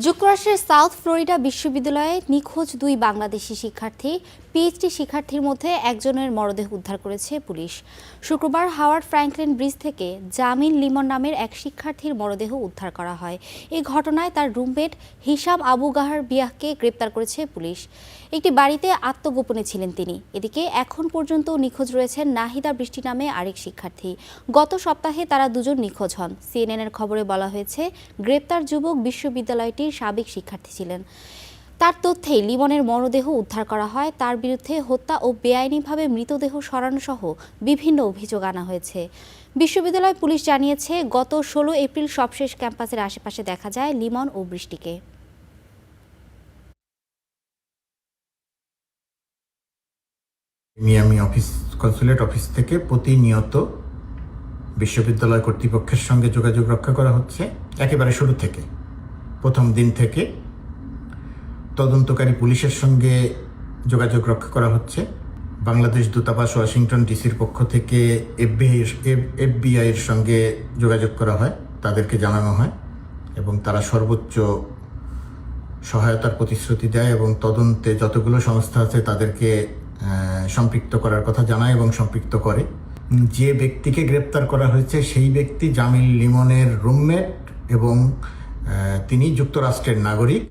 যুক্তরাষ্ট্রের south Florida বিশ্ববিদ্যালয়ে নিখোঁজ দুই বাংলাদেশি শিক্ষার্থী পিএইচডি শিক্ষার্থীর মধ্যে একজনের মরদেহ উদ্ধার করেছে পুলিশ। শুক্রবার হাওয়ার্ড ফ্র্যাঙ্কলিন ব্রিজ থেকে জামিল লিমন নামের এক শিক্ষার্থীর মরদেহ উদ্ধার করা হয়। এই ঘটনায় তার রুমমেট হিসাম আবু গাহার বিয়াহকে গ্রেপ্তার করেছে পুলিশ। একটি বাড়িতে আত্মগোপনে ছিলেন তিনি। এদিকে এখন পর্যন্ত নিখোঁজ রয়েছেন নাহিদা বৃষ্টি নামে আরেক শিক্ষার্থী। গত সপ্তাহে তারা দুজন নিখোঁজ হন। সিএনএনের খবরে বলা হয়েছে, গ্রেপ্তার যুবক বিশ্ববিদ্যালয়টির সাবেক শিক্ষার্থী ছিলেন। তার তথ্যেই লিমনের মরদেহ উদ্ধার করা হয়। তার বিরুদ্ধে হত্যা ও বেআইনিভাবে মৃতদেহ সরানো সহ বিভিন্ন অভিযোগ আনা হয়েছে। বিশ্ববিদ্যালয় পুলিশ জানিয়েছে, গত 16 এপ্রিল সবশেষ ক্যাম্পাসের আশেপাশে দেখা যায় লিমন ও বৃষ্টিকে। মিয়ামি কনসুলেট অফিস থেকে প্রতিনিয়ত বিশ্ববিদ্যালয় কর্তৃপক্ষের সঙ্গে যোগাযোগ রক্ষা করা হচ্ছে। একেবারে শুরু থেকে, প্রথম দিন থেকে তদন্তকারী পুলিশের সঙ্গে যোগাযোগ রক্ষা করা হচ্ছে। বাংলাদেশ দূতাবাস ওয়াশিংটন ডিসির পক্ষ থেকে এফবিআইয়ের সঙ্গে যোগাযোগ করা হয়, তাদেরকে জানানো হয় এবং তারা সর্বোচ্চ সহায়তার প্রতিশ্রুতি দেয় এবং তদন্তে যতগুলো সংস্থা আছে তাদেরকে সম্পৃক্ত করার কথা জানায় এবং সম্পৃক্ত করে। যে ব্যক্তিকে গ্রেপ্তার করা হয়েছে সেই ব্যক্তি জামিল লিমনের রুমমেট এবং তিনি যুক্তরাষ্ট্রের নাগরিক।